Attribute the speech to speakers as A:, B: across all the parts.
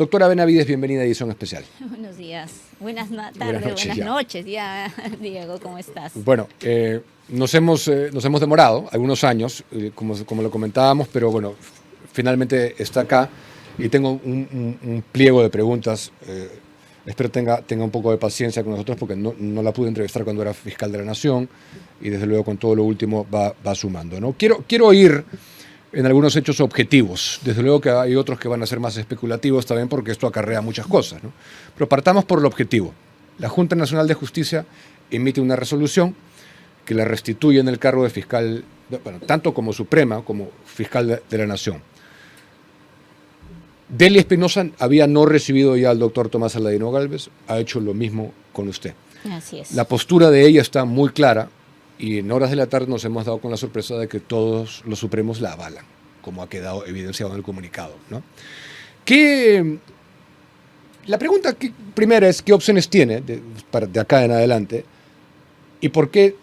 A: Doctora Benavides, bienvenida a Edición Especial.
B: Buenos días, buenas noches ya, Diego, ¿cómo estás?
A: Bueno, nos hemos demorado algunos años, como lo comentábamos, pero bueno, finalmente está acá y tengo un pliego de preguntas. Espero tenga un poco de paciencia con nosotros porque no la pude entrevistar cuando era fiscal de la Nación y desde luego con todo lo último va sumando, ¿no? Quiero ir en algunos hechos objetivos. Desde luego que hay otros que van a ser más especulativos también porque esto acarrea muchas cosas, ¿no? Pero partamos por lo objetivo. La Junta Nacional de Justicia emite una resolución que la restituye en el cargo de fiscal, bueno, tanto como Suprema como fiscal de la Nación. Delia Espinosa había no recibido ya al doctor Tomás Aladino Gálvez, ha hecho lo mismo con usted.
B: Así es.
A: La postura de ella está muy clara y en horas de la tarde nos hemos dado con la sorpresa de que todos los supremos la avalan, como ha quedado evidenciado en el comunicado, ¿no? La pregunta primera es, ¿qué opciones tiene de acá en adelante? ¿Y por qué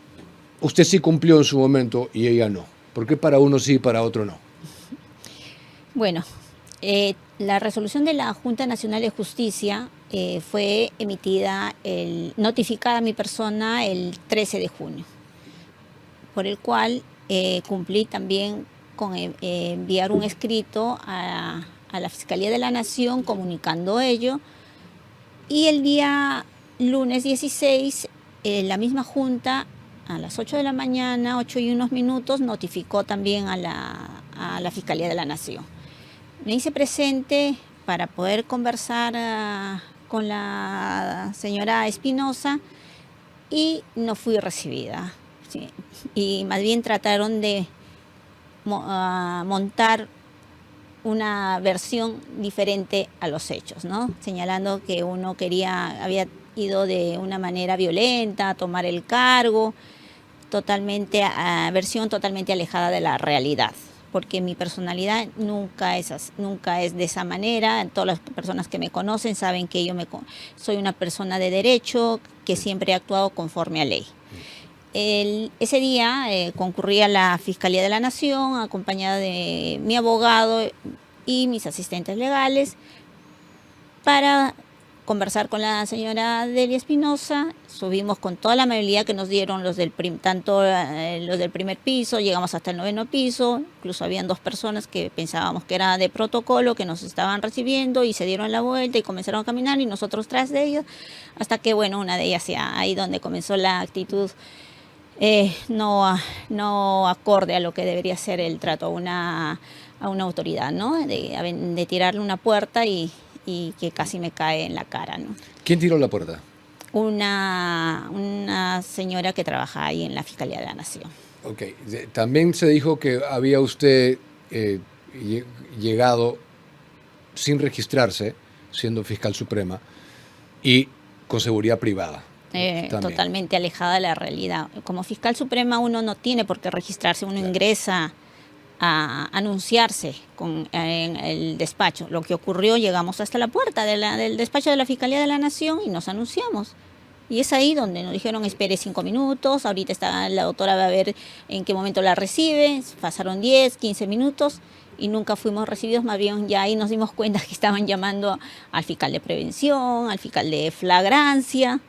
A: usted sí cumplió en su momento y ella no? ¿Por qué para uno sí y para otro no?
B: Bueno, la resolución de la Junta Nacional de Justicia fue emitida, notificada a mi persona el 13 de junio, por el cual cumplí también con enviar un escrito a la Fiscalía de la Nación comunicando ello, y el día lunes 16 la misma Junta a las 8 de la mañana, 8 y unos minutos, notificó también a la Fiscalía de la Nación. Me hice presente para poder conversar con la señora Espinosa y no fui recibida. Sí. Y más bien trataron de montar una versión diferente a los hechos, ¿no? Señalando que uno había ido de una manera violenta a tomar el cargo, versión totalmente alejada de la realidad, porque mi personalidad nunca es de esa manera. Todas las personas que me conocen saben que yo soy una persona de derecho, que siempre he actuado conforme a ley. Ese día concurrí a la Fiscalía de la Nación acompañada de mi abogado y mis asistentes legales para conversar con la señora Delia Espinosa. Subimos con toda la amabilidad que nos dieron tanto los del primer piso, llegamos hasta el 9º piso, incluso habían 2 personas que pensábamos que era de protocolo, que nos estaban recibiendo y se dieron la vuelta y comenzaron a caminar y nosotros tras de ellos, hasta que bueno, una de ellas ahí donde comenzó la actitud no acorde a lo que debería ser el trato a una autoridad, ¿no? De tirarle una puerta y que casi me cae en la cara, ¿no?
A: ¿Quién tiró la puerta?
B: Una señora que trabaja ahí en la Fiscalía de la Nación.
A: Ok. También se dijo que había usted llegado sin registrarse, siendo fiscal suprema, y con seguridad privada.
B: Totalmente alejada de la realidad. Como fiscal suprema uno no tiene por qué registrarse, uno ingresa a anunciarse en el despacho. Lo que ocurrió, llegamos hasta la puerta del despacho de la Fiscalía de la Nación y nos anunciamos. Y es ahí donde nos dijeron, espere 5 minutos, ahorita la doctora va a ver en qué momento la recibe. Pasaron 10, 15 minutos y nunca fuimos recibidos, más bien ya ahí nos dimos cuenta que estaban llamando al fiscal de prevención, al fiscal de flagrancia,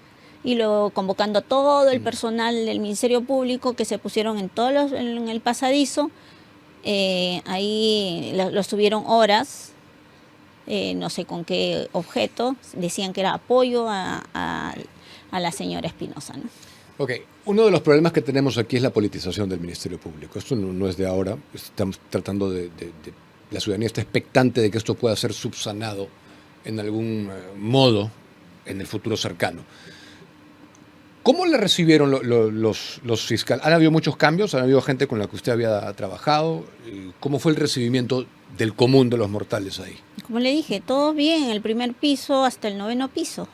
B: y luego convocando a todo el personal del Ministerio Público que se pusieron en el pasadizo. Ahí los tuvieron horas, no sé con qué objeto, decían que era apoyo a la señora Espinosa, ¿no?
A: Ok, uno de los problemas que tenemos aquí es la politización del Ministerio Público. Esto no es de ahora, estamos tratando la ciudadanía está expectante de que esto pueda ser subsanado en algún modo en el futuro cercano. ¿Cómo la recibieron los fiscales? ¿Han habido muchos cambios? ¿Han habido gente con la que usted había trabajado? ¿Cómo fue el recibimiento del común de los mortales ahí?
B: Como le dije, todo bien, el primer piso hasta el 9º piso,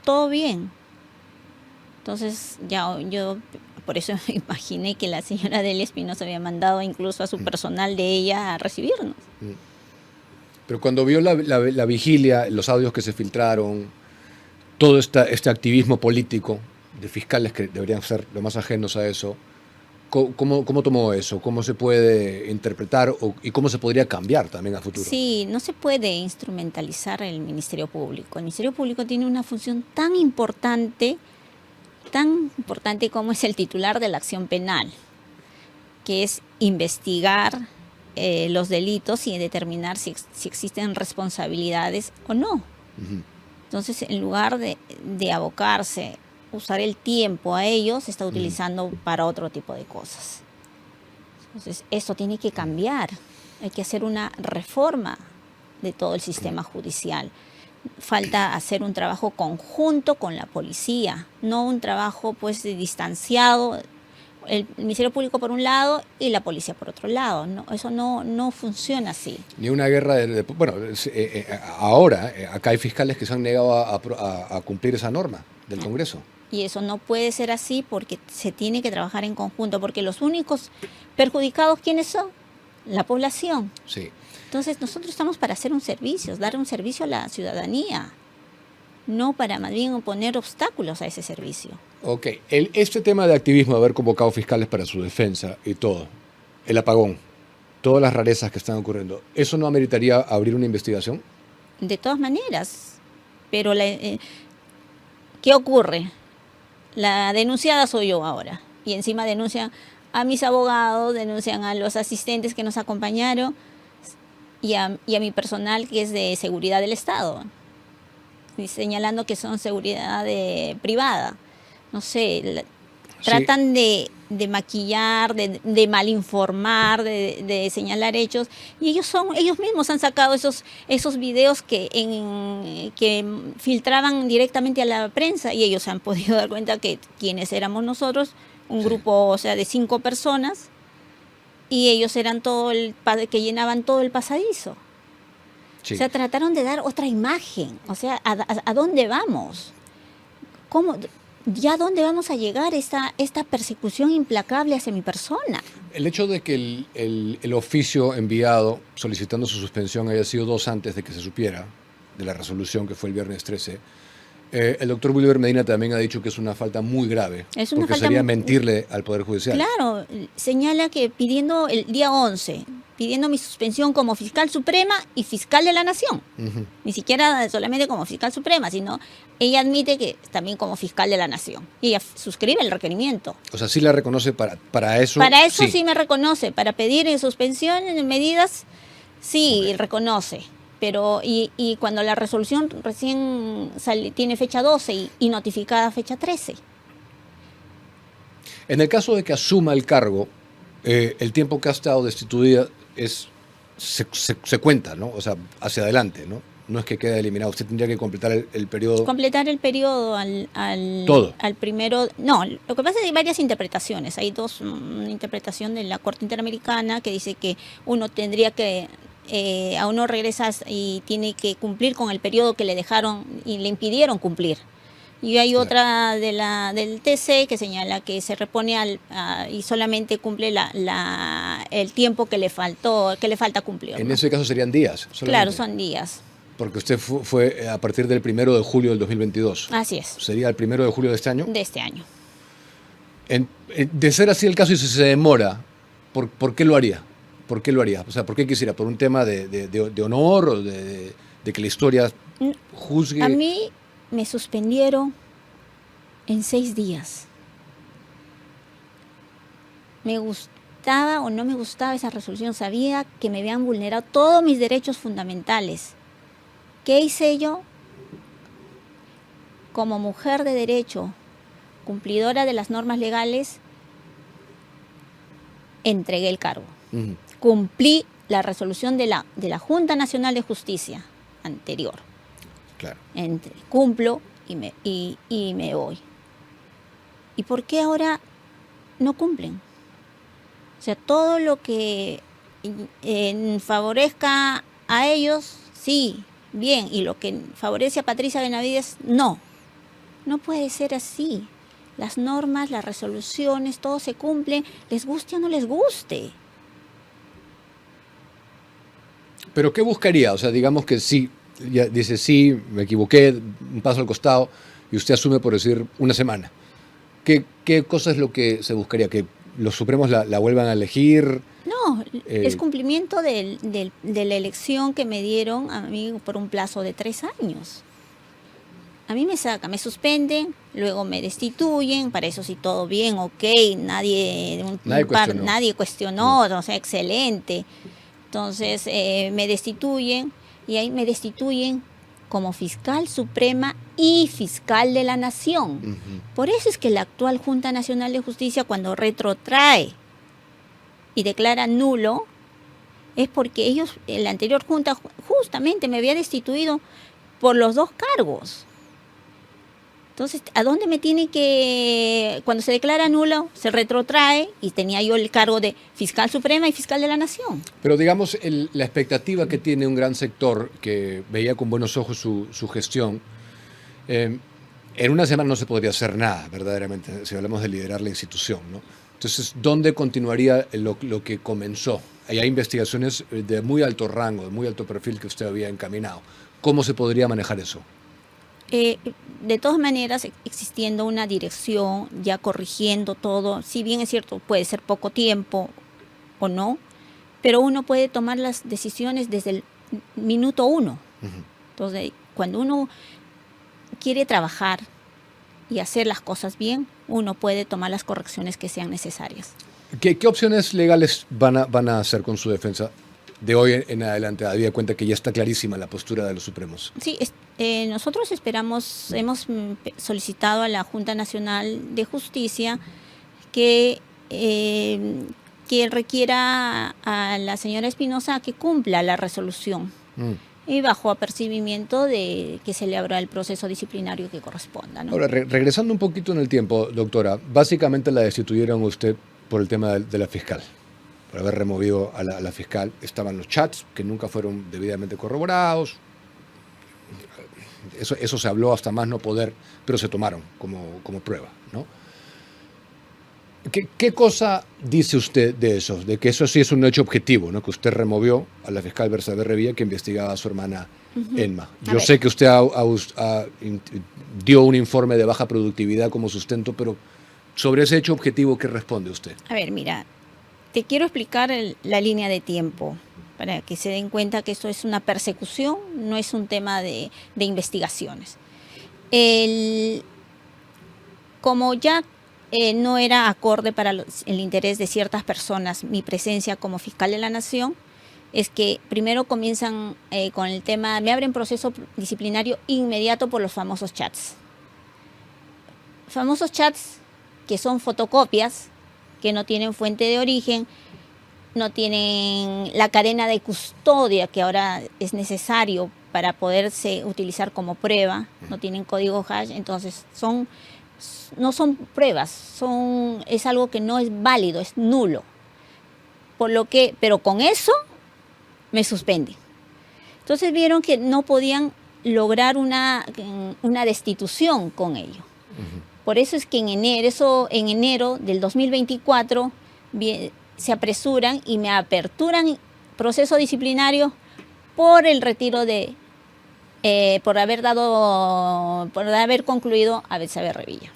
B: todo bien. Entonces yo por eso me imaginé que la señora Delia Espinosa había mandado incluso a su personal de ella a recibirnos.
A: Pero cuando vio la vigilia, los audios que se filtraron, todo este activismo político de fiscales que deberían ser lo más ajenos a eso, ¿Cómo tomó eso? ¿Cómo se puede interpretar y cómo se podría cambiar también a futuro?
B: Sí, no se puede instrumentalizar el Ministerio Público. El Ministerio Público tiene una función tan importante como es el titular de la acción penal, que es investigar los delitos y determinar si existen responsabilidades o no.
A: Ujú.
B: Entonces, en lugar de abocarse, usar el tiempo a ellos, se está utilizando para otro tipo de cosas. Entonces, esto tiene que cambiar. Hay que hacer una reforma de todo el sistema judicial. Falta hacer un trabajo conjunto con la policía, no un trabajo pues distanciado, el Ministerio Público por un lado y la policía por otro lado. No, eso no funciona así.
A: Ni una guerra bueno, ahora acá hay fiscales que se han negado a cumplir esa norma del Congreso.
B: Y eso no puede ser así porque se tiene que trabajar en conjunto, porque los únicos perjudicados, ¿quiénes son? La población.
A: Sí.
B: Entonces nosotros estamos para hacer un servicio, dar un servicio a la ciudadanía, no para más bien poner obstáculos a ese servicio.
A: Ok, este tema de activismo, de haber convocado fiscales para su defensa y todo, el apagón, todas las rarezas que están ocurriendo, ¿eso no ameritaría abrir una investigación?
B: De todas maneras, pero ¿qué ocurre? La denunciada soy yo ahora, y encima denuncian a mis abogados, denuncian a los asistentes que nos acompañaron y a mi personal que es de seguridad del Estado, y señalando que son seguridad privada. No sé, tratan de maquillar, de malinformar, de señalar hechos, y ellos mismos han sacado esos videos que filtraban directamente a la prensa, y ellos se han podido dar cuenta que quienes éramos nosotros, un grupo, o sea, de 5 personas, y ellos eran que llenaban todo el pasadizo.
A: Sí.
B: O sea, trataron de dar otra imagen. O sea, ¿a dónde vamos? ¿Cómo? ¿Ya dónde vamos a llegar esta persecución implacable hacia mi persona?
A: El hecho de que el oficio enviado solicitando su suspensión haya sido 2 antes de que se supiera de la resolución que fue el viernes 13, el doctor Wilber Medina también ha dicho que es una falta muy grave, porque sería mentirle al Poder Judicial.
B: Claro, señala que pidiendo el día 11, pidiendo mi suspensión como fiscal suprema y fiscal de la nación. Uh-huh. Ni siquiera solamente como fiscal suprema, sino ella admite que también como fiscal de la nación. Y ella suscribe el requerimiento.
A: O sea, sí la reconoce para eso.
B: Para eso sí me reconoce, para pedir suspensión en medidas, sí reconoce. Pero y cuando la resolución recién tiene fecha 12 y notificada fecha 13.
A: En el caso de que asuma el cargo, el tiempo que ha estado destituida se cuenta, ¿no? O sea, hacia adelante, ¿no? No es que quede eliminado. Usted tendría que completar el periodo.
B: Completar el periodo al primero. No, lo que pasa es que hay varias interpretaciones. Hay una interpretación de la Corte Interamericana que dice que uno tendría que a uno regresa y tiene que cumplir con el periodo que le dejaron y le impidieron cumplir. Y hay otra del TC que señala que se repone y solamente cumple el tiempo que le falta cumplir.
A: En ese caso serían días. Solamente.
B: Claro, son días.
A: Porque usted fue a partir del 1 de julio del 2022.
B: Así es.
A: ¿Sería el 1 de julio de este año?
B: De este año.
A: De ser así el caso y si se demora, ¿por qué lo haría? ¿Por qué lo haría? O sea, ¿por qué quisiera? ¿Por un tema de honor o de que la historia juzgue?
B: A mí me suspendieron en 6 días. Me gustaba o no me gustaba esa resolución. Sabía que me habían vulnerado todos mis derechos fundamentales. ¿Qué hice yo? Como mujer de derecho, cumplidora de las normas legales, entregué el cargo. Uh-huh. Cumplí la resolución de la Junta Nacional de Justicia anterior.
A: Claro.
B: Cumplo y me voy. ¿Y por qué ahora no cumplen? O sea, todo lo que favorezca a ellos, sí, bien. Y lo que favorece a Patricia Benavides, no. No puede ser así. Las normas, las resoluciones, todo se cumple, les guste o no les guste.
A: ¿Pero qué buscaría? O sea, digamos que sí, ya dice sí, me equivoqué, un paso al costado, y usted asume por decir una semana. ¿Qué cosa es lo que se buscaría? ¿Que los Supremos la vuelvan a elegir.
B: No, es cumplimiento de la elección que me dieron a mí por un plazo de 3 años. A mí me sacan, me suspenden, luego me destituyen, para eso sí todo bien, ok, nadie cuestionó, o sea, excelente. Entonces me destituyen y ahí me destituyen como fiscal suprema y fiscal de la nación.
A: Uh-huh.
B: Por eso es que la actual Junta Nacional de Justicia, cuando retrotrae y declara nulo, es porque ellos, en la anterior Junta, justamente me había destituido por los 2 cargos. Entonces, ¿a dónde me tiene que...? Cuando se declara nulo, se retrotrae y tenía yo el cargo de fiscal suprema y fiscal de la nación.
A: Pero digamos, la expectativa que tiene un gran sector que veía con buenos ojos su gestión, en una semana no se podría hacer nada, verdaderamente, si hablamos de liderar la institución, ¿no? Entonces, ¿dónde continuaría lo que comenzó? Hay investigaciones de muy alto rango, de muy alto perfil que usted había encaminado. ¿Cómo se podría manejar eso?
B: De todas maneras, existiendo una dirección, ya corrigiendo todo, si bien es cierto, puede ser poco tiempo o no, pero uno puede tomar las decisiones desde el minuto 1. Uh-huh. Entonces, cuando uno quiere trabajar y hacer las cosas bien, uno puede tomar las correcciones que sean necesarias.
A: ¿Qué opciones legales van a hacer con su defensa de hoy en adelante? Había cuenta que ya está clarísima la postura de los Supremos.
B: Sí, nosotros hemos solicitado a la Junta Nacional de Justicia que requiera a la señora Espinosa que cumpla la resolución. Y bajo apercibimiento de que se le abra el proceso disciplinario que corresponda, ¿no?
A: Ahora, regresando un poquito en el tiempo, doctora, básicamente la destituyeron usted por el tema de la fiscal, por haber removido a la fiscal. Estaban los chats que nunca fueron debidamente corroborados. Eso se habló hasta más no poder, pero se tomaron como prueba, ¿no? ¿Qué cosa dice usted de eso? De que eso sí es un hecho objetivo, ¿no? Que usted removió a la fiscal Bersabe Revilla que investigaba a su hermana Elma. Yo sé que usted dio un informe de baja productividad como sustento, pero sobre ese hecho objetivo, ¿qué responde usted?
B: A ver, mira, te quiero explicar la línea de tiempo para que se den cuenta que esto es una persecución, no es un tema de investigaciones. Como ya no era acorde para el interés de ciertas personas mi presencia como fiscal de la nación, es que primero comienzan con el tema, me abren proceso disciplinario inmediato por los famosos chats. Famosos chats que son fotocopias, que no tienen fuente de origen, no tienen la cadena de custodia que ahora es necesario para poderse utilizar como prueba, no tienen código hash, entonces no son pruebas, es algo que no es válido, es nulo. Pero con eso me suspenden. Entonces vieron que no podían lograr una destitución con ello. Uh-huh. Por eso es que en enero del 2024 se apresuran y me aperturan proceso disciplinario por el retiro por haber concluido a Bersabe Revilla.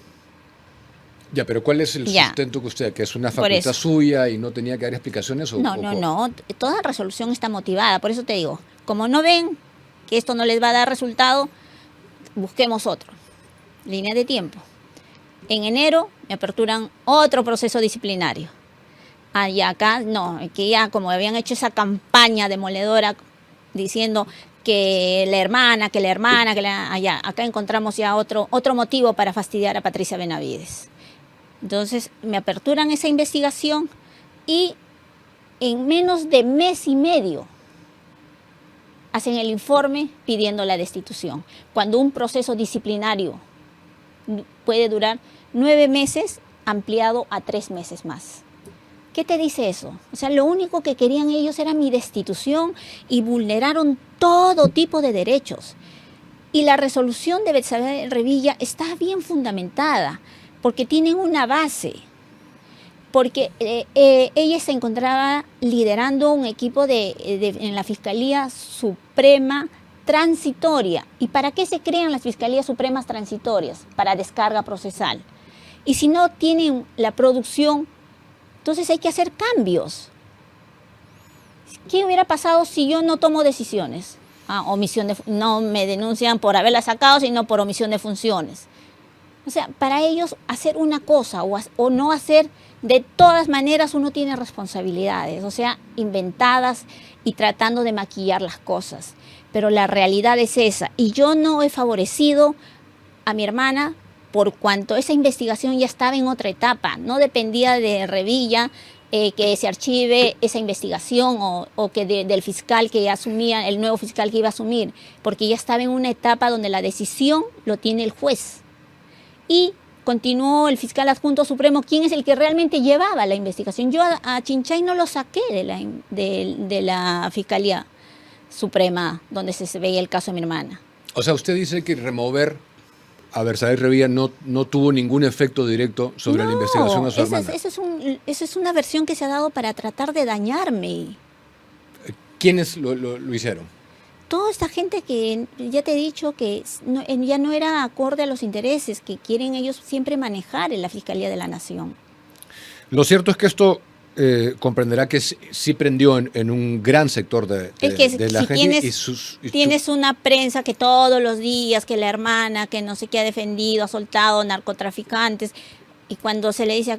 A: Ya, pero ¿cuál es el sustento que usted, que es una facultad suya y no tenía que dar explicaciones?
B: No, toda resolución está motivada, por eso te digo, como no ven que esto no les va a dar resultado, busquemos otro. Línea de tiempo. En enero me aperturan otro proceso disciplinario. Y acá no, que ya como habían hecho esa campaña demoledora diciendo que la hermana, acá encontramos ya otro motivo para fastidiar a Patricia Benavides. Entonces me aperturan esa investigación y en menos de mes y medio hacen el informe pidiendo la destitución. Cuando un proceso disciplinario puede durar 9 meses, ampliado a 3 meses más. ¿Qué te dice eso? O sea, lo único que querían ellos era mi destitución y vulneraron todo tipo de derechos. Y la resolución de Bersabe Revilla está bien fundamentada, porque tienen una base. Porque ella se encontraba liderando un equipo en la Fiscalía Suprema Transitoria. ¿Y para qué se crean las Fiscalías Supremas Transitorias? Para descarga procesal. Y si no tienen la producción Entonces hay que hacer cambios. ¿Qué hubiera pasado si yo no tomo decisiones? No me denuncian por haberla sacado, sino por omisión de funciones. O sea, para ellos hacer una cosa o no hacer, de todas maneras uno tiene responsabilidades, o sea, inventadas y tratando de maquillar las cosas. Pero la realidad es esa. Y yo no he favorecido a mi hermana por cuanto esa investigación ya estaba en otra etapa. No dependía de Revilla que se archive esa investigación o que del fiscal que asumía, el nuevo fiscal que iba a asumir, porque ya estaba en una etapa donde la decisión lo tiene el juez. Y continuó el fiscal adjunto supremo, quien es el que realmente llevaba la investigación. Yo a Chinchay no lo saqué de la Fiscalía Suprema, donde se veía el caso de mi hermana.
A: O sea, usted dice que remover a Berzael Revilla no tuvo ningún efecto directo sobre la investigación de su hermana.
B: Esa es una versión que se ha dado para tratar de dañarme.
A: ¿Quiénes lo hicieron?
B: Toda esta gente que ya te he dicho que ya no era acorde a los intereses que quieren ellos siempre manejar en la Fiscalía de la Nación.
A: Lo cierto es que esto comprenderá que sí prendió en un gran sector de la gente.
B: Tienes una prensa que todos los días, que la hermana, que no sé qué ha defendido, ha soltado narcotraficantes, y cuando se le dice,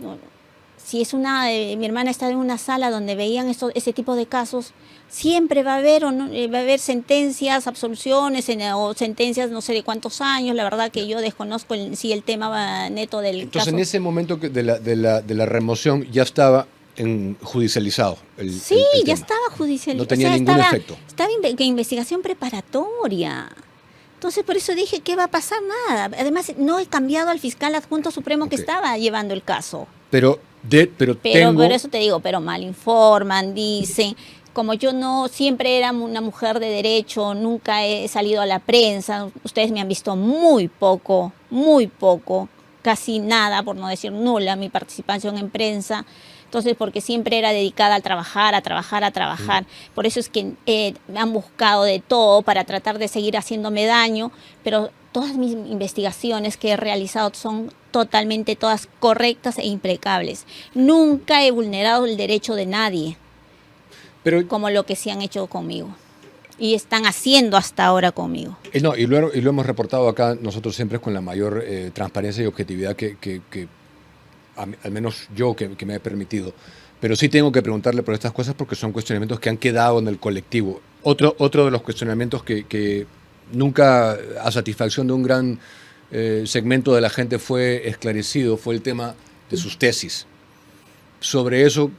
B: si es mi hermana está en una sala donde veían ese tipo de casos, siempre va a haber sentencias, absoluciones o sentencias no sé de cuántos años. La verdad que yo desconozco si el tema neto del caso.
A: Entonces en ese momento de la remoción ya estaba judicializado el
B: ya
A: tema.
B: estaba judicializado.
A: No tenía ningún efecto.
B: Estaba en investigación preparatoria. Entonces por eso dije que va a pasar nada. Además no he cambiado al fiscal adjunto supremo que estaba llevando el caso.
A: Pero
B: por eso te digo, pero mal informan, dicen. Como yo no siempre era una mujer de derecho, nunca he salido a la prensa, ustedes me han visto muy poco, casi nada, por no decir nula, mi participación en prensa. Entonces, porque siempre era dedicada a trabajar. Por eso es que me han buscado de todo para tratar de seguir haciéndome daño, pero todas mis investigaciones que he realizado son totalmente todas correctas e impecables. Nunca he vulnerado el derecho de nadie. Como lo que sí han hecho conmigo y están haciendo hasta ahora conmigo.
A: Y lo hemos reportado acá nosotros siempre con la mayor transparencia y objetividad que al menos yo que me he permitido. Pero sí tengo que preguntarle por estas cosas porque son cuestionamientos que han quedado en el colectivo. Otro de los cuestionamientos que nunca a satisfacción de un gran segmento de la gente fue esclarecido fue el tema de sus tesis. Sobre eso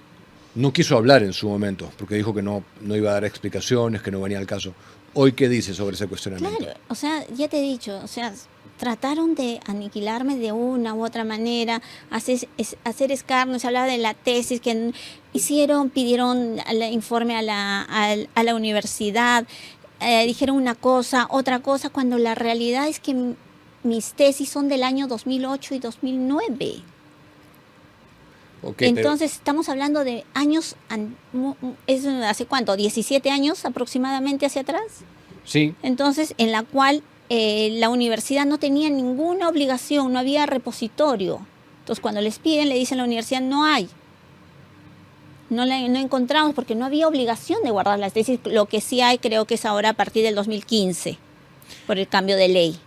A: no quiso hablar en su momento, porque dijo que no iba a dar explicaciones, que no venía al caso. ¿Hoy qué dice sobre ese cuestionamiento?
B: Claro, o sea, ya te he dicho, o sea, trataron de aniquilarme de una u otra manera, hacer escarnio. Se hablaba de la tesis que pidieron el informe a la universidad, dijeron una cosa, otra cosa, cuando la realidad es que mis tesis son del año 2008 y 2009. Entonces estamos hablando de años, ¿hace cuánto? ¿17 años aproximadamente hacia atrás?
A: Sí.
B: Entonces, en la cual la universidad no tenía ninguna obligación, no había repositorio. Entonces, cuando les piden, le dicen a la universidad, no hay. No encontramos porque no había obligación de guardar las tesis. Lo que sí hay, creo que es ahora a partir del 2015, por el cambio de ley.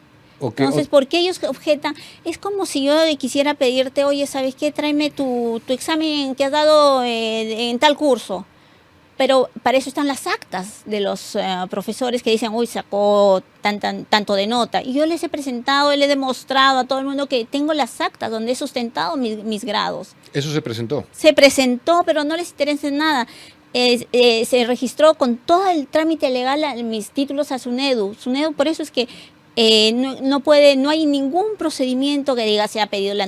B: Entonces, ¿por qué ellos objetan? Es como si yo quisiera pedirte, oye, ¿sabes qué? Tráeme tu examen que has dado en tal curso. Pero para eso están las actas de los profesores que dicen, uy, sacó tanto de nota. Y yo les he presentado, le he demostrado a todo el mundo que tengo las actas donde he sustentado mis grados.
A: ¿Eso se presentó? Se
B: presentó, pero no les interesa nada. Se registró con todo el trámite legal mis títulos a SUNEDU. SUNEDU, por eso es que no hay ningún procedimiento que diga se ha pedido la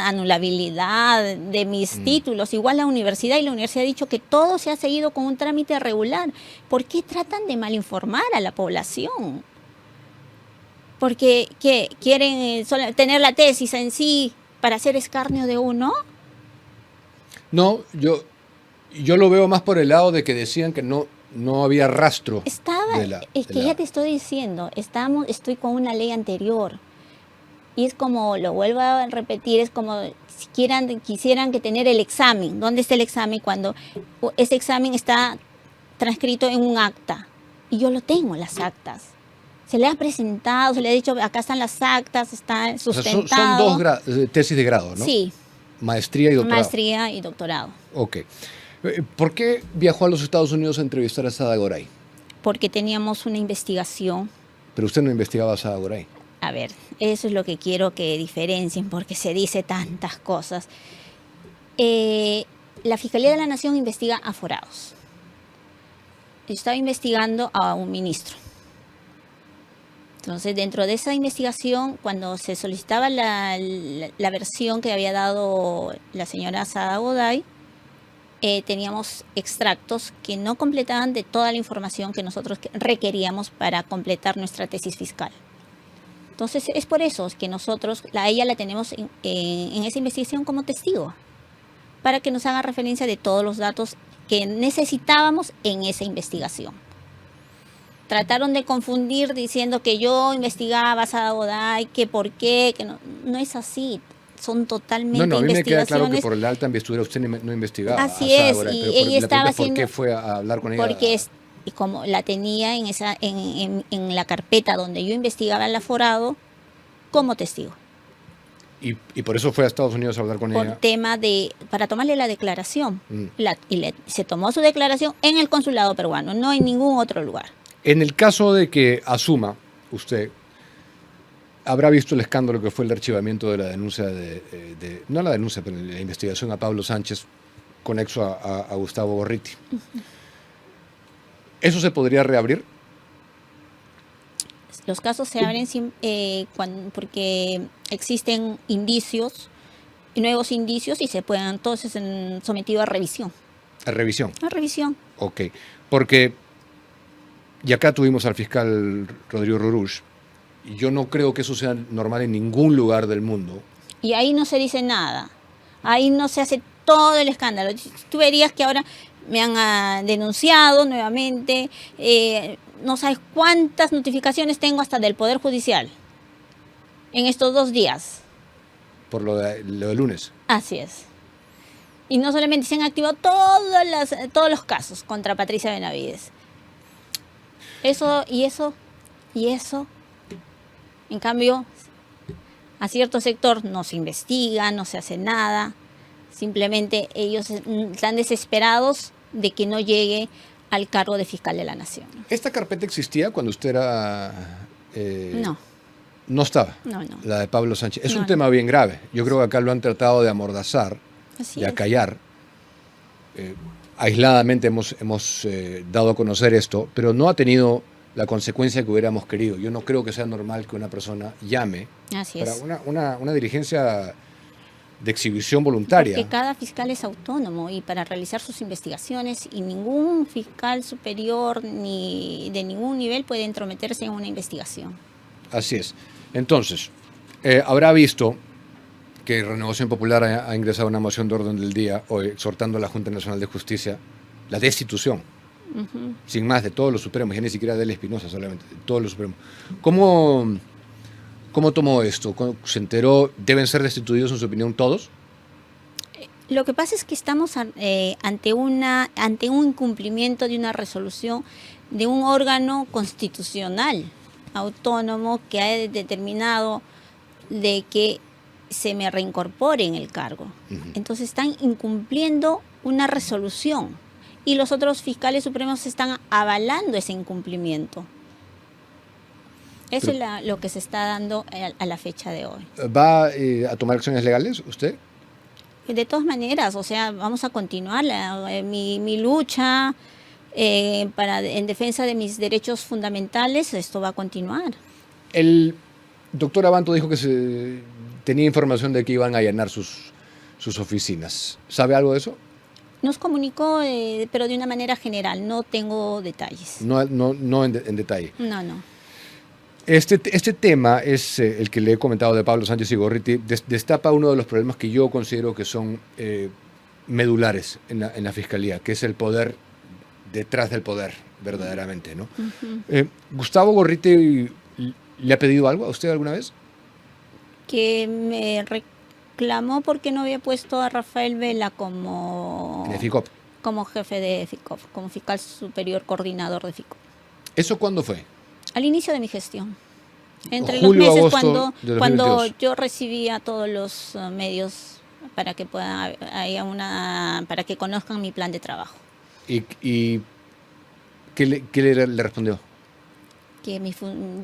B: anulabilidad de mis títulos. Igual la universidad ha dicho que todo se ha seguido con un trámite regular. ¿Por qué tratan de malinformar a la población? Porque quieren tener la tesis en sí para hacer escarnio de uno.
A: No, yo lo veo más por el lado de que decían que no había rastro.
B: Ya te estoy diciendo, estoy con una ley anterior. Y es como, lo vuelvo a repetir, es como si quisieran que tener el examen. ¿Dónde está el examen? Cuando ese examen está transcrito en un acta. Y yo lo tengo, las actas. Se le ha presentado, se le ha dicho, acá están las actas, está
A: O sea,
B: sustentado.
A: son dos tesis de grado, ¿no?
B: Sí,
A: Maestría y doctorado.
B: maestría y doctorado.
A: Ok. ¿Por qué viajó a los Estados Unidos a entrevistar a Sada Goray?
B: Porque teníamos una investigación.
A: Pero usted no investigaba a Sada Goray.
B: A ver, eso es lo que quiero que diferencien, porque se dice tantas cosas. La Fiscalía de la Nación investiga aforados. Yo estaba investigando a un ministro. Entonces, dentro de esa investigación, cuando se solicitaba la versión que había dado la señora Sada Goray, teníamos extractos que no completaban de toda la información que nosotros requeríamos para completar nuestra tesis fiscal. Entonces, es por eso que nosotros a ella la tenemos en esa investigación como testigo, para que nos haga referencia de todos los datos que necesitábamos en esa investigación. Trataron de confundir diciendo que yo investigaba a Sada Goray, que por qué, que no es así. Son totalmente
A: No, a mí me queda claro que
B: investigaciones.
A: por la alta investidura usted no investigaba
B: Así
A: a Sada
B: es,
A: Goray,
B: y
A: pero
B: ella
A: la
B: estaba
A: pregunta es
B: haciendo...
A: ¿por qué fue a hablar con ella?
B: Porque y como la tenía en la carpeta donde yo investigaba el aforado como testigo.
A: Y por eso fue a Estados Unidos a hablar con
B: Por
A: ella.
B: tema para tomarle la declaración. Se tomó su declaración en el consulado peruano, no en ningún otro lugar.
A: En el caso de que asuma usted, habrá visto el escándalo que fue el archivamiento de la denuncia no la denuncia, pero la investigación a Pablo Sánchez conexo a Gustavo Gorriti. ¿Eso se podría reabrir?
B: Los casos se abren porque existen indicios, nuevos indicios, y se pueden entonces sometido a revisión.
A: ¿A revisión?
B: A revisión.
A: Ok, porque, y acá tuvimos al fiscal Rodrigo Rurush, y yo no creo que eso sea normal en ningún lugar del mundo.
B: Y ahí no se dice nada, ahí no se hace todo el escándalo. Tú verías que ahora me han denunciado nuevamente, no sabes cuántas notificaciones tengo hasta del Poder Judicial en estos 2 días.
A: Por lo del lunes.
B: Así es. Y no solamente se han activado todos los casos contra Patricia Benavides. Eso. En cambio, a cierto sector no se investiga, no se hace nada. Simplemente ellos están desesperados de que no llegue al cargo de fiscal de la nación.
A: ¿Esta carpeta existía cuando usted era...?
B: No.
A: No estaba.
B: No.
A: La de Pablo Sánchez. Es un
B: No.
A: tema bien grave. Yo creo que acá lo han tratado de amordazar,
B: Así
A: de
B: es.
A: acallar. Aisladamente hemos dado a conocer esto, pero no ha tenido la consecuencia que hubiéramos querido. Yo no creo que sea normal que una persona llame
B: Así
A: para
B: es.
A: una diligencia de exhibición voluntaria.
B: Porque cada fiscal es autónomo y para realizar sus investigaciones, y ningún fiscal superior ni de ningún nivel puede entrometerse en una investigación.
A: Así es. Entonces, habrá visto que Renovación Popular ha ingresado una moción de orden del día hoy exhortando a la Junta Nacional de Justicia la destitución, sin más, de todos los supremos, ya ni siquiera de Espinosa solamente, de todos los supremos. ¿Cómo tomó esto? ¿Se enteró? ¿Deben ser destituidos en su opinión todos?
B: Lo que pasa es que estamos ante un incumplimiento de una resolución de un órgano constitucional autónomo que ha determinado de que se me reincorpore en el cargo. Entonces están incumpliendo una resolución y los otros fiscales supremos están avalando ese incumplimiento. Eso es lo que se está dando a la fecha de hoy.
A: ¿Va a tomar acciones legales usted?
B: De todas maneras, o sea, vamos a continuar mi lucha en defensa de mis derechos fundamentales. Esto va a continuar.
A: El doctor Abanto dijo que tenía información de que iban a allanar sus oficinas. ¿Sabe algo de eso?
B: Nos comunicó, pero de una manera general. No tengo detalles.
A: No en detalle.
B: No.
A: Este tema es el que le he comentado de Pablo Sánchez y Gorriti. Destapa uno de los problemas que yo considero que son medulares en la Fiscalía, que es el poder detrás del poder, verdaderamente, ¿no?
B: Uh-huh.
A: ¿Gustavo Gorriti le ha pedido algo a usted alguna vez?
B: Que me reclamó porque no había puesto a Rafael Vela como,
A: En el FICOP.
B: como jefe de FICOP, como fiscal superior coordinador de FICOP.
A: ¿Eso cuándo fue?
B: Al inicio de mi gestión. Entre los
A: Julio,
B: meses
A: agosto
B: cuando,
A: de
B: cuando
A: 2022.
B: yo recibía todos los medios para que para que conozcan mi plan de trabajo.
A: ¿Y qué le respondió?
B: Que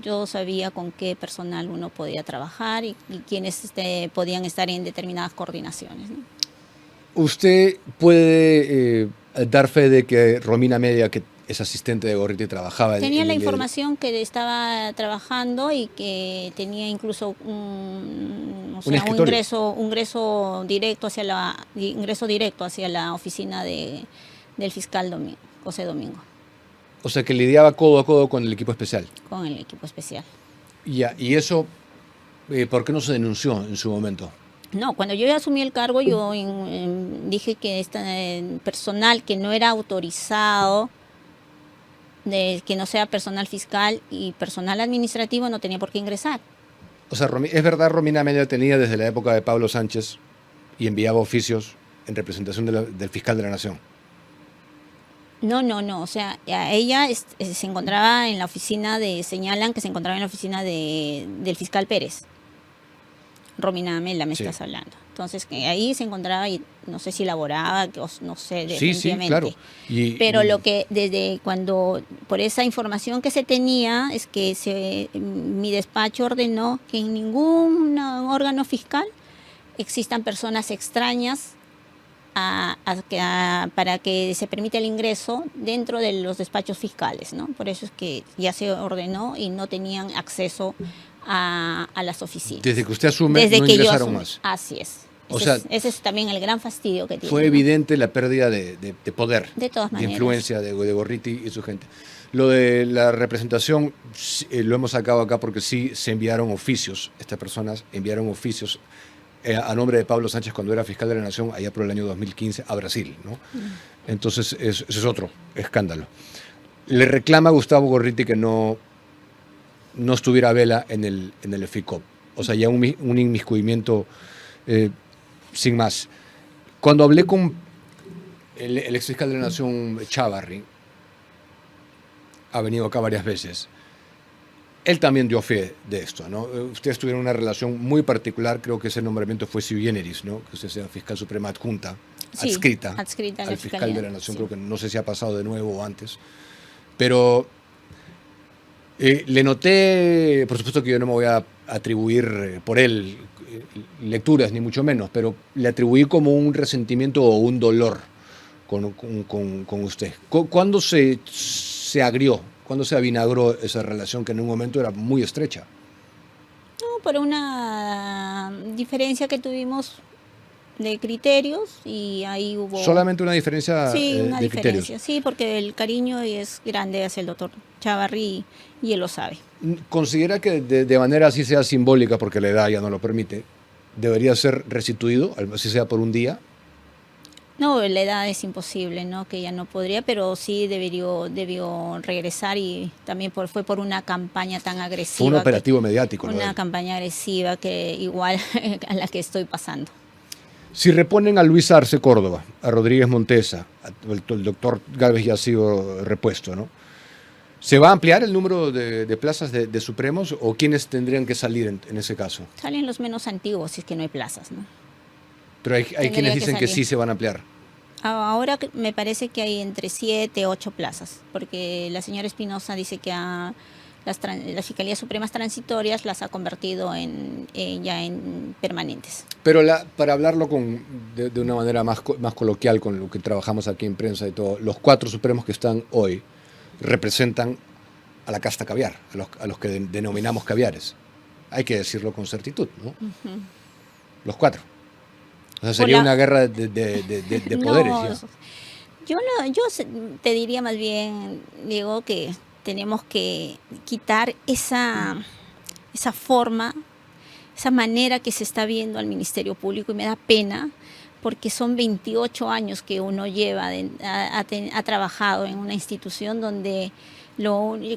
B: yo sabía con qué personal uno podía trabajar y quiénes podían estar en determinadas coordinaciones, ¿no?
A: ¿Usted puede dar fe de que Romina Media, que es asistente de Gorriti, trabajaba
B: Tenía
A: en
B: la
A: el-
B: información que estaba trabajando y que tenía incluso o sea, un
A: escritorio?
B: ingreso directo hacia la oficina del fiscal José Domingo,
A: O sea, que lidiaba codo a codo con el equipo especial.
B: con el equipo especial.
A: Y eso, ¿por qué no se denunció en su momento?
B: No, cuando yo asumí el cargo, yo dije que personal que no era autorizado, que no sea personal fiscal y personal administrativo, no tenía por qué ingresar.
A: O sea, es verdad, Romina Media tenía desde la época de Pablo Sánchez y enviaba oficios en representación del fiscal de la Nación.
B: No, o sea, ella se encontraba en la oficina señalan que se encontraba en la oficina del fiscal Pérez. Romina Amela me
A: Sí.
B: estás hablando. Entonces, que ahí se encontraba y no sé si laboraba, no sé,
A: Sí,
B: definitivamente.
A: claro.
B: Pero lo que desde cuando, por esa información que se tenía, es que mi despacho ordenó que en ningún órgano fiscal existan personas extrañas para que se permita el ingreso dentro de los despachos fiscales, ¿no? Por eso es que ya se ordenó y no tenían acceso a las oficinas.
A: Desde que usted asume,
B: Desde
A: no
B: que yo
A: ingresaron
B: asumí.
A: más.
B: Así es.
A: O sea,
B: Ese es también el gran fastidio que tiene.
A: Fue
B: ¿no?
A: evidente la pérdida de poder,
B: De todas maneras.
A: influencia de Gorriti y su gente. Lo de la representación lo hemos sacado acá porque sí se enviaron oficios. Estas personas enviaron oficios a nombre de Pablo Sánchez cuando era fiscal de la Nación, allá por el año 2015, a Brasil, ¿no? Entonces, ese es otro escándalo. Le reclama a Gustavo Gorriti que no estuviera Vela en el FICOP. O sea, ya un inmiscuimiento sin más. Cuando hablé con el ex fiscal de la Nación, Chávarri, ha venido acá varias veces, él también dio fe de esto, ¿no? Ustedes tuvieron una relación muy particular, creo que ese nombramiento fue sui generis, ¿no? Que usted sea fiscal suprema adjunta,
B: Sí,
A: adscrita
B: a la
A: al fiscal de la Nación,
B: sí.
A: creo que no sé si ha pasado de nuevo o antes, pero le noté, por supuesto que yo no me voy a atribuir por él lecturas, ni mucho menos, pero le atribuí como un resentimiento o un dolor con usted. ¿Cuándo se agrió? ¿Cuándo se avinagró esa relación que en un momento era muy estrecha?
B: No, por una diferencia que tuvimos de criterios y ahí hubo...
A: ¿Solamente una diferencia
B: Sí, una
A: de
B: diferencia,
A: criterios?
B: sí, porque el cariño es grande hacia el doctor Chávarri y él lo sabe.
A: ¿Considera que de manera así sea simbólica, porque la edad ya no lo permite, debería ser restituido, así sea por un día?
B: No, la edad es imposible, ¿no? Que ella no podría, pero sí debió regresar y también fue por una campaña tan agresiva.
A: Fue un operativo mediático.
B: Una campaña agresiva que igual a la que estoy pasando.
A: Si reponen a Luis Arce Córdoba, a Rodríguez Montesa, el doctor Gálvez ya ha sido repuesto, ¿no? ¿Se va a ampliar el número de plazas de Supremos o quiénes tendrían que salir en ese caso?
B: Salen los menos antiguos si es que no hay plazas, ¿no?
A: Pero hay quienes
B: que
A: dicen que
B: salir.
A: sí se van a ampliar.
B: Ahora me parece que hay entre 7 o 8 plazas, porque la señora Espinosa dice que las Fiscalías Supremas Transitorias las ha convertido ya en permanentes.
A: Pero para hablarlo de una manera más coloquial con lo que trabajamos aquí en prensa y todo, los 4 Supremos que están hoy representan a la casta caviar, a los que denominamos caviares. Hay que decirlo con certitud, ¿no?
B: Uh-huh.
A: Los 4. O sea, sería una guerra de poderes.
B: No,
A: ya.
B: yo te diría más bien, Diego, que tenemos que quitar esa forma, esa manera que se está viendo al Ministerio Público, y me da pena porque son 28 años que uno lleva, ha trabajado en una institución donde,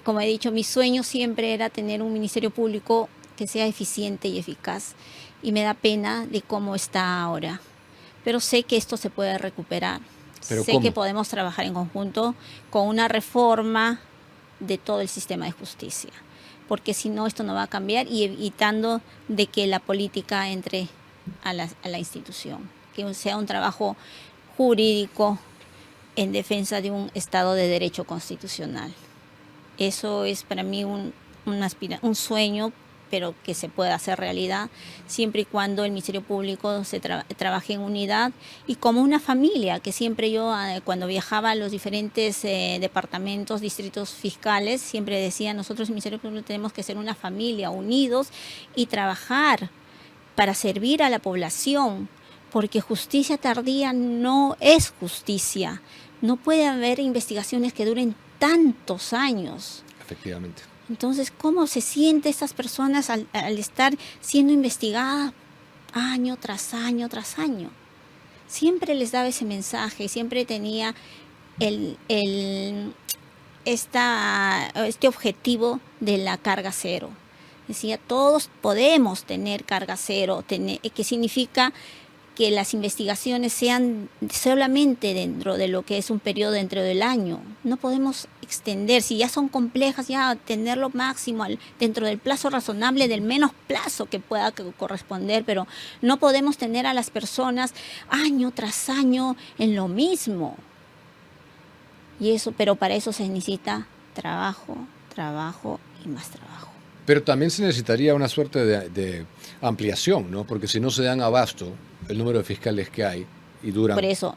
B: como he dicho, mi sueño siempre era tener un Ministerio Público que sea eficiente y eficaz. Y me da pena de cómo está ahora. Pero sé que esto se puede recuperar.
A: ¿Pero
B: Sé
A: cómo?
B: que podemos trabajar en conjunto con una reforma de todo el sistema de justicia. Porque si no, esto no va a cambiar, y evitando de que la política entre a la institución. Que sea un trabajo jurídico en defensa de un Estado de Derecho constitucional. Eso es para mí un sueño, pero que se pueda hacer realidad siempre y cuando el Ministerio Público trabaje en unidad y como una familia, que siempre yo cuando viajaba a los diferentes departamentos, distritos fiscales, siempre decía, nosotros el Ministerio Público tenemos que ser una familia, unidos y trabajar para servir a la población, porque justicia tardía no es justicia. No puede haber investigaciones que duren tantos años.
A: Efectivamente.
B: Entonces, ¿cómo se sienten estas personas al estar siendo investigadas año tras año tras año? Siempre les daba ese mensaje, siempre tenía este objetivo de la carga cero. Decía, todos podemos tener carga cero, que significa que las investigaciones sean solamente dentro de lo que es un periodo dentro del año. No podemos extender, si ya son complejas, ya tenerlo máximo dentro del plazo razonable, del menos plazo que pueda corresponder, pero no podemos tener a las personas año tras año en lo mismo. Pero para eso se necesita trabajo, trabajo y más trabajo.
A: Pero también se necesitaría una suerte de ampliación, ¿no? Porque si no se dan abasto el número de fiscales que hay y duran...
B: Por eso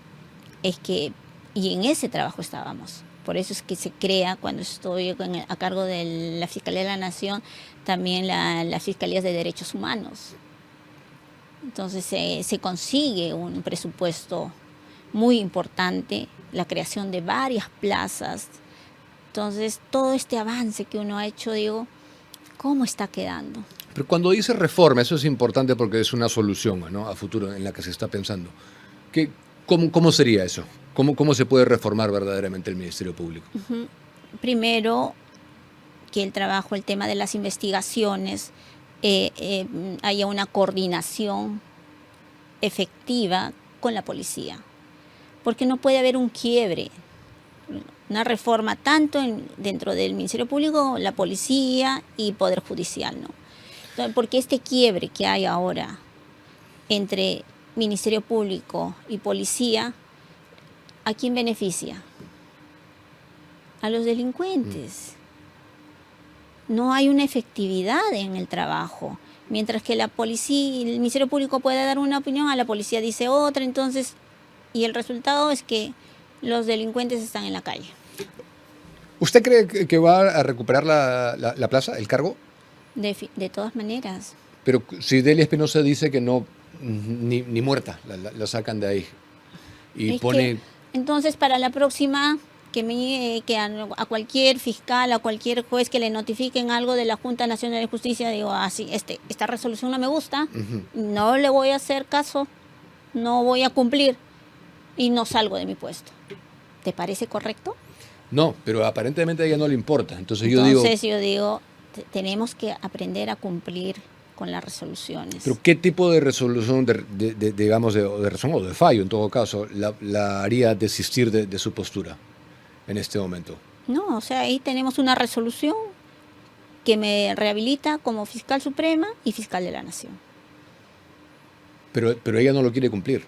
B: es que, y en ese trabajo estábamos, por eso es que se crea, cuando estoy a cargo de la Fiscalía de la Nación, también las Fiscalías de Derechos Humanos. Entonces se consigue un presupuesto muy importante, la creación de varias plazas. Entonces todo este avance que uno ha hecho, digo, ¿cómo está quedando?
A: Pero cuando dice reforma, eso es importante porque es una solución, ¿no?, a futuro en la que se está pensando. ¿Cómo sería eso? ¿Cómo se puede reformar verdaderamente el Ministerio Público?
B: Uh-huh. Primero, que el tema de las investigaciones, haya una coordinación efectiva con la policía. Porque no puede haber un quiebre, una reforma tanto dentro del Ministerio Público, la policía y Poder Judicial, ¿no? Porque este quiebre que hay ahora entre Ministerio Público y policía, ¿a quién beneficia? A los delincuentes. No hay una efectividad en el trabajo. Mientras que la policía, el Ministerio Público puede dar una opinión, a la policía dice otra, entonces, y el resultado es que los delincuentes están en la calle.
A: ¿Usted cree que va a recuperar la plaza, el cargo?
B: De todas maneras.
A: Pero si Delia Espinosa dice que no, ni muerta, la sacan de ahí. Y pone...
B: Entonces, para la próxima, que a cualquier fiscal, a cualquier juez que le notifiquen algo de la Junta Nacional de Justicia, digo, así, esta resolución no me gusta, no le voy a hacer caso, no voy a cumplir y no salgo de mi puesto. ¿Te parece correcto?
A: No, pero aparentemente a ella no le importa. Entonces yo
B: digo, tenemos que aprender a cumplir con las resoluciones.
A: ¿Pero qué tipo de resolución, digamos, de razón o de fallo, en todo caso, la haría desistir de su postura en este momento?
B: No, o sea, ahí tenemos una resolución que me rehabilita como fiscal suprema y fiscal de la Nación.
A: Pero ella no lo quiere cumplir.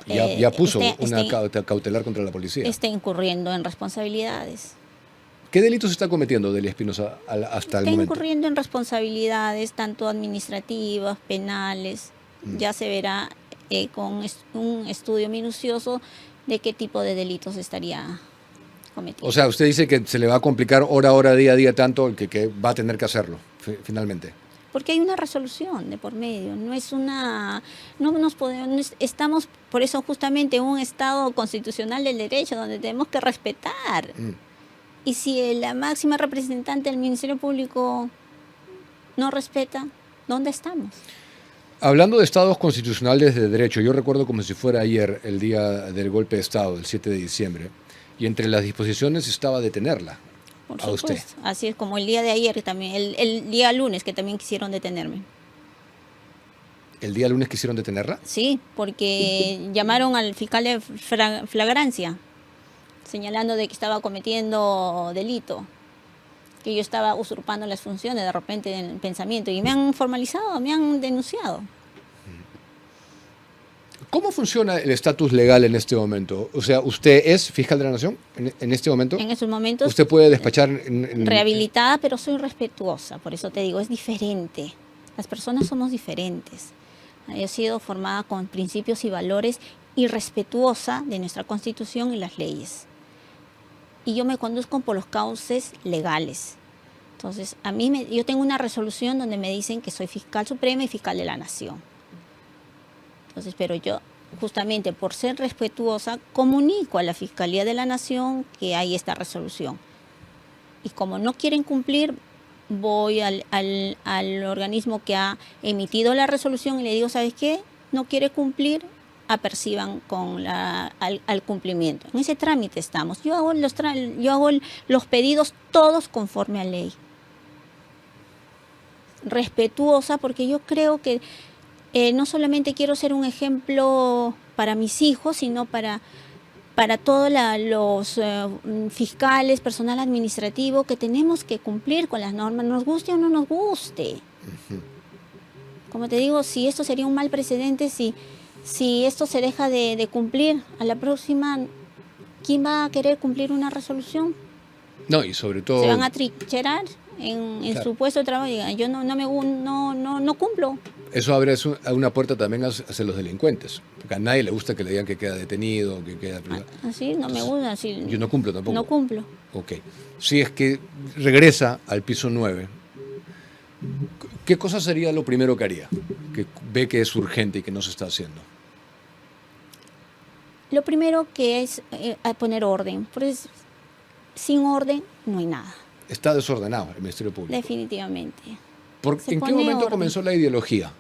A: Ya puso una cautelar contra la policía.
B: Está incurriendo en responsabilidades.
A: ¿Qué delitos está cometiendo Delia Espinosa hasta el momento?
B: Está incurriendo en responsabilidades tanto administrativas, penales. Ya se verá con un estudio minucioso de qué tipo de delitos estaría cometiendo.
A: O sea, usted dice que se le va a complicar hora, día a día tanto que va a tener que hacerlo, finalmente.
B: Porque hay una resolución de por medio, no es una... estamos, por eso justamente, en un Estado constitucional del derecho donde tenemos que respetar. Y si la máxima representante del Ministerio Público no respeta, ¿dónde estamos?
A: Hablando de estados constitucionales de derecho, yo recuerdo como si fuera ayer, el día del golpe de Estado, el 7 de diciembre, y entre las disposiciones estaba detenerla
B: Por
A: a usted.
B: supuesto. Así es como el día de ayer, que también, el día lunes, que también quisieron detenerme.
A: ¿El día lunes quisieron detenerla?
B: Sí, porque llamaron al fiscal de flagrancia, señalando de que estaba cometiendo delito, que yo estaba usurpando las funciones de repente en el pensamiento. Y me han formalizado, me han denunciado.
A: ¿Cómo funciona el estatus legal en este momento? O sea, ¿usted es fiscal de la Nación en este momento?
B: En esos momentos,
A: ¿Usted puede despachar
B: rehabilitada, pero soy respetuosa. Por eso te digo, es diferente. Las personas somos diferentes. He sido formada con principios y valores y respetuosa de nuestra Constitución y las leyes. Y yo me conduzco por los cauces legales. Entonces, yo tengo una resolución donde me dicen que soy fiscal suprema y fiscal de la Nación. Entonces, pero yo, justamente por ser respetuosa, comunico a la Fiscalía de la Nación que hay esta resolución. Y como no quieren cumplir, voy al organismo que ha emitido la resolución y le digo, ¿sabes qué? No quiere cumplir, aperciban al cumplimiento. En ese trámite estamos. Yo hago los pedidos todos conforme a ley. Respetuosa, porque yo creo que no solamente quiero ser un ejemplo para mis hijos, sino para todos los fiscales, personal administrativo, que tenemos que cumplir con las normas, nos guste o no nos guste. Como te digo, si esto sería un mal precedente, si esto se deja de cumplir, a la próxima, ¿quién va a querer cumplir una resolución?
A: No, y sobre todo...
B: Se van a trincherar en
A: Claro.
B: su puesto de trabajo y digan, yo no cumplo.
A: Eso abre una puerta también hacia los delincuentes, porque a nadie le gusta que le digan que queda detenido, que queda...
B: Así no me gusta. Así,
A: Yo no cumplo tampoco.
B: No cumplo.
A: Ok. Si es que regresa al piso 9, ¿qué cosa sería lo primero que haría? Que ve que es urgente y que no se está haciendo.
B: Lo primero que es poner orden, porque sin orden no hay nada.
A: Está desordenado el Ministerio Público.
B: Definitivamente.
A: ¿En qué momento comenzó la ideología?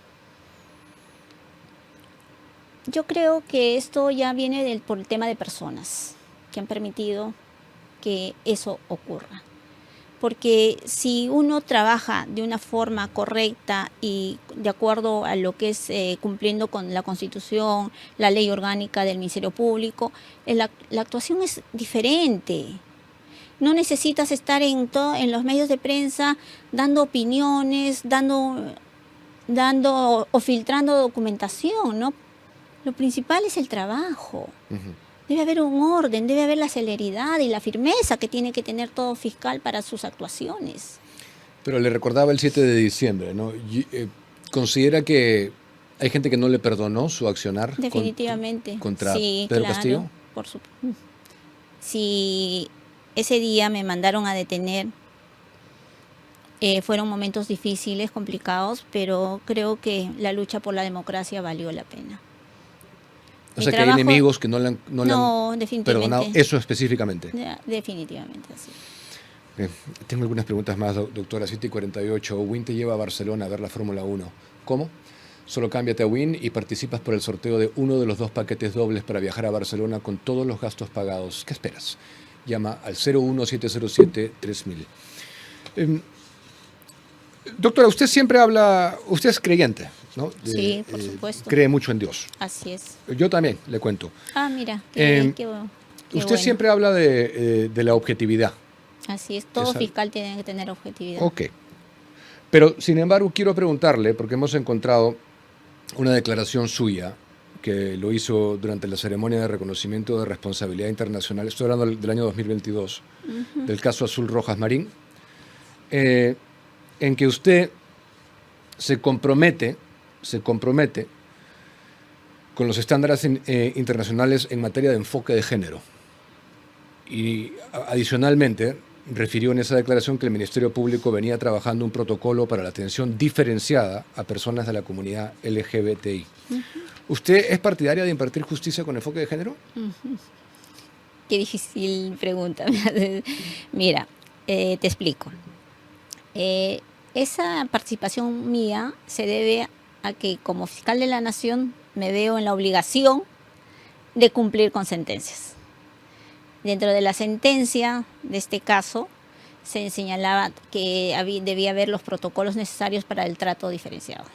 B: Yo creo que esto ya viene por el tema de personas que han permitido que eso ocurra. Porque si uno trabaja de una forma correcta y de acuerdo a lo que es cumpliendo con la Constitución, la ley orgánica del Ministerio Público, la actuación es diferente. No necesitas estar en los medios de prensa dando opiniones, dando o filtrando documentación, ¿no? Lo principal es el trabajo. Debe haber un orden, debe haber la celeridad y la firmeza que tiene que tener todo fiscal para sus actuaciones.
A: Pero le recordaba el 7 de diciembre, ¿no? ¿Considera que hay gente que no le perdonó su accionar?
B: Definitivamente.
A: Contra
B: sí,
A: Pedro
B: claro,
A: Castillo?
B: Por supuesto. Si ese día me mandaron a detener, fueron momentos difíciles, complicados, pero creo que la lucha por la democracia valió la pena.
A: O sea, que hay enemigos que no le han perdonado eso específicamente.
B: Definitivamente, así.
A: Tengo algunas preguntas más, doctora. 7:48. Win te lleva a Barcelona a ver la Fórmula 1. ¿Cómo? Solo cámbiate a Win y participas por el sorteo de uno de los 2 paquetes dobles para viajar a Barcelona con todos los gastos pagados. ¿Qué esperas? Llama al 01707-3000. Doctora, usted siempre habla, usted es creyente, ¿no?
B: Sí, por supuesto.
A: Cree mucho en Dios.
B: Así es.
A: Yo también, le cuento.
B: Mira, qué
A: usted
B: bueno.
A: siempre habla de la objetividad.
B: Así es, todo fiscal tiene que tener objetividad.
A: Ok. Pero, sin embargo, quiero preguntarle, porque hemos encontrado una declaración suya que lo hizo durante la ceremonia de reconocimiento de responsabilidad internacional, estoy hablando del año 2022, del caso Azul Rojas Marín, en que usted se compromete con los estándares internacionales en materia de enfoque de género. Y adicionalmente refirió en esa declaración que el Ministerio Público venía trabajando un protocolo para la atención diferenciada a personas de la comunidad LGBTI. ¿Usted es partidaria de impartir justicia con enfoque de género?
B: Qué difícil pregunta. Mira, te explico. Esa participación mía se debe a que como fiscal de la Nación me veo en la obligación de cumplir con sentencias. Dentro de la sentencia de este caso se señalaba que debía haber los protocolos necesarios para el trato diferenciado.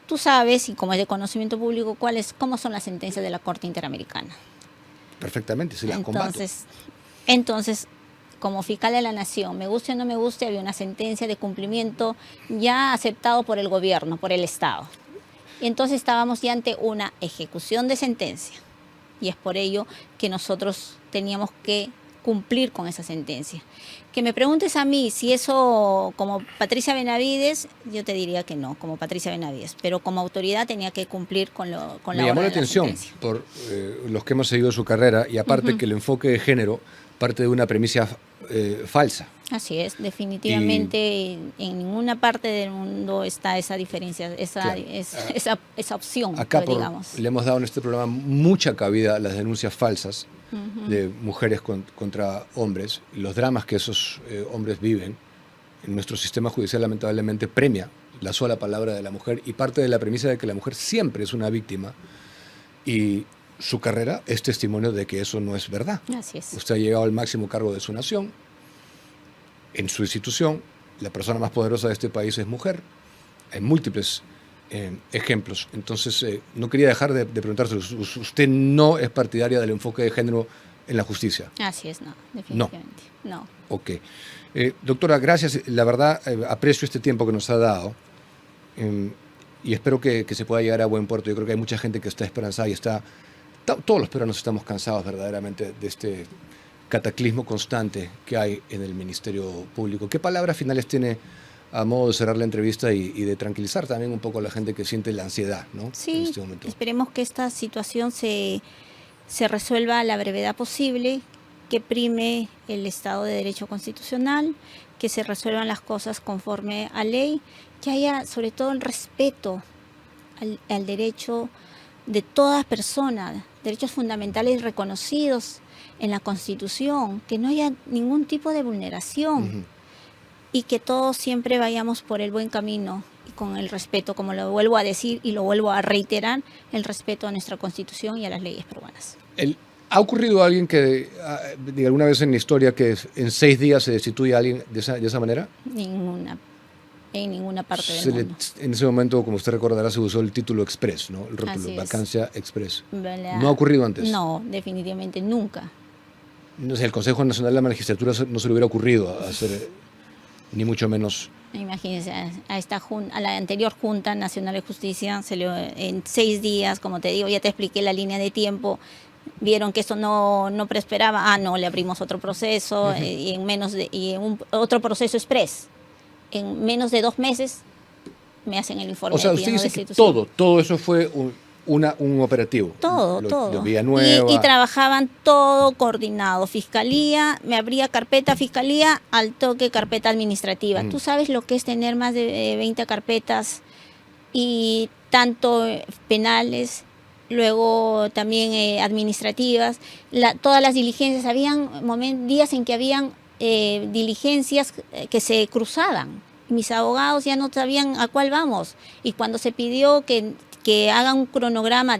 B: Tú sabes, y como es de conocimiento público, cómo son las sentencias de la Corte Interamericana.
A: Perfectamente, sí las combato.
B: Entonces, como fiscal de la Nación, me guste o no me guste, había una sentencia de cumplimiento ya aceptado por el gobierno, por el Estado. Y entonces estábamos ya ante una ejecución de sentencia. Y es por ello que nosotros teníamos que cumplir con esa sentencia. Que me preguntes a mí si eso, como Patricia Benavides, yo te diría que no, como Patricia Benavides, pero como autoridad tenía que cumplir con la orden de la sentencia.
A: Me llamó la atención por los que hemos seguido su carrera, y aparte que el enfoque de género parte de una premisa falsa.
B: Así es, definitivamente en ninguna parte del mundo está esa diferencia, esa opción.
A: Acá
B: digamos.
A: Le hemos dado en este programa mucha cabida a las denuncias falsas de mujeres contra hombres, y los dramas que esos hombres viven. En nuestro sistema judicial lamentablemente premia la sola palabra de la mujer, y parte de la premisa de que la mujer siempre es una víctima, y su carrera es testimonio de que eso no es verdad.
B: Así es.
A: Usted ha llegado al máximo cargo de su nación, en su institución, la persona más poderosa de este país es mujer. Hay múltiples ejemplos. Entonces, no quería dejar de preguntarse, ¿usted no es partidaria del enfoque de género en la justicia?
B: Así es, no, definitivamente. No.
A: Ok. Doctora, gracias. La verdad, aprecio este tiempo que nos ha dado, y espero que se pueda llegar a buen puerto. Yo creo que hay mucha gente que está esperanzada y todos los peruanos estamos cansados verdaderamente de este cataclismo constante que hay en el Ministerio Público. ¿Qué palabras finales tiene a modo de cerrar la entrevista y de tranquilizar también un poco a la gente que siente la ansiedad, ¿no?
B: Sí,
A: en este momento?
B: Esperemos que esta situación se resuelva a la brevedad posible, que prime el Estado de Derecho constitucional, que se resuelvan las cosas conforme a ley, que haya sobre todo el respeto al derecho de toda persona, derechos fundamentales reconocidos en la Constitución, que no haya ningún tipo de vulneración y que todos siempre vayamos por el buen camino y con el respeto, como lo vuelvo a decir y lo vuelvo a reiterar, el respeto a nuestra Constitución y a las leyes peruanas.
A: ¿Ha ocurrido alguien que, alguna vez en la historia, que en 6 días se destituye a alguien de esa manera?
B: En ninguna parte del mundo.
A: En ese momento, como usted recordará, se usó el título express, ¿no? El rótulo, vacancia express. ¿No ha ocurrido antes?
B: No, definitivamente nunca.
A: No sé, el Consejo Nacional de la Magistratura no se le hubiera ocurrido hacer, ni mucho menos.
B: Imagínense, a la anterior Junta Nacional de Justicia, en 6 días, como te digo, ya te expliqué la línea de tiempo, vieron que eso no prosperaba, no, le abrimos otro proceso, y otro proceso express. En menos de 2 meses me hacen el informe.
A: O sea, usted dice que todo eso fue un operativo.
B: Todo.
A: Lo Villanueva.
B: Y trabajaban todo coordinado. Fiscalía, me abría carpeta fiscalía, al toque carpeta administrativa. Tú sabes lo que es tener más de 20 carpetas, y tanto penales, luego también administrativas, todas las diligencias. Habían días en que habían diligencias que se cruzaban. Mis abogados ya no sabían a cuál vamos, y cuando se pidió que hagan un cronograma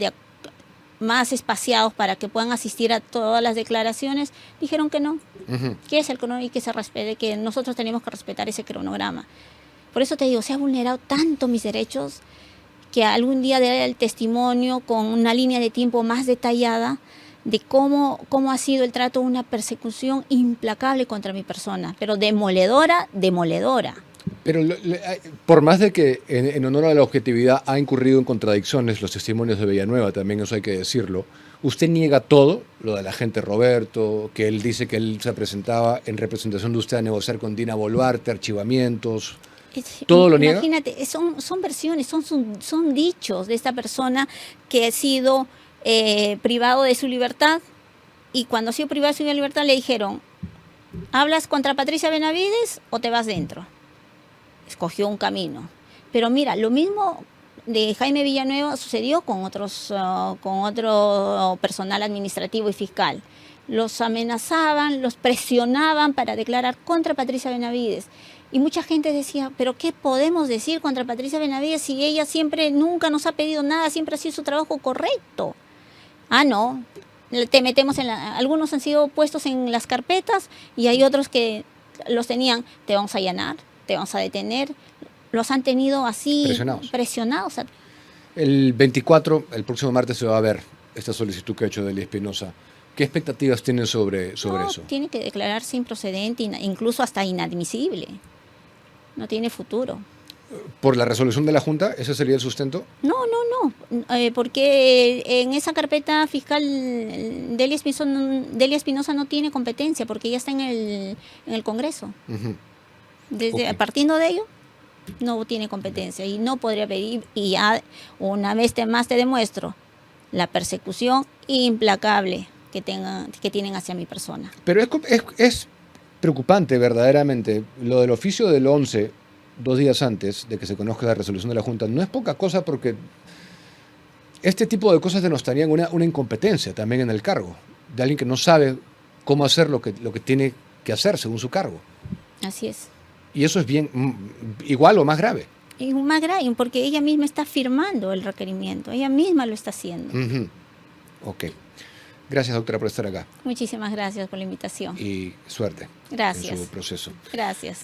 B: más espaciados para que puedan asistir a todas las declaraciones, dijeron que no, que es el cronograma y que se respete, que nosotros tenemos que respetar ese cronograma. Por eso te digo, se ha vulnerado tanto mis derechos que algún día daré el testimonio con una línea de tiempo más detallada de cómo ha sido el trato, una persecución implacable contra mi persona, pero demoledora.
A: Pero por más de que en honor a la objetividad ha incurrido en contradicciones los testimonios de Villanueva, también eso hay que decirlo, usted niega todo, lo del agente Roberto, que él dice que él se presentaba en representación de usted a negociar con Dina Boluarte, archivamientos, ¿todo lo niega?
B: Imagínate, son versiones, son dichos de esta persona que ha sido privado de su libertad, y cuando ha sido privado de su libertad le dijeron, ¿hablas contra Patricia Benavides o te vas dentro? Escogió un camino. Pero mira, lo mismo de Jaime Villanueva sucedió con otro personal administrativo y fiscal. Los amenazaban, los presionaban para declarar contra Patricia Benavides. Y mucha gente decía, ¿pero qué podemos decir contra Patricia Benavides si ella nunca nos ha pedido nada, siempre ha sido su trabajo correcto? No, te metemos algunos han sido puestos en las carpetas y hay otros que los tenían, te vamos a allanar, te vamos a detener, los han tenido así presionados.
A: El 24, el próximo martes, se va a ver esta solicitud que ha hecho Delia Espinosa. ¿Qué expectativas tienen sobre eso?
B: Tiene que declararse improcedente, incluso hasta inadmisible. No tiene futuro.
A: ¿Por la resolución de la Junta? ¿Ese sería el sustento?
B: No, porque en esa carpeta fiscal Delia Espinosa no tiene competencia, porque ya está en el Congreso. Partiendo de ello, no tiene competencia y no podría pedir, y ya una vez más te demuestro la persecución implacable que tienen hacia mi persona.
A: Pero es preocupante verdaderamente lo del oficio del 11, 2 días antes de que se conozca la resolución de la Junta. No es poca cosa, porque este tipo de cosas denotarían una incompetencia también en el cargo, de alguien que no sabe cómo hacer lo que tiene que hacer según su cargo.
B: Así es.
A: Y eso es igual o más grave.
B: Y más grave, porque ella misma está firmando el requerimiento, ella misma lo está haciendo.
A: Ok. Gracias, doctora, por estar acá.
B: Muchísimas gracias por la invitación.
A: Y suerte.
B: Gracias.
A: En su proceso.
B: Gracias.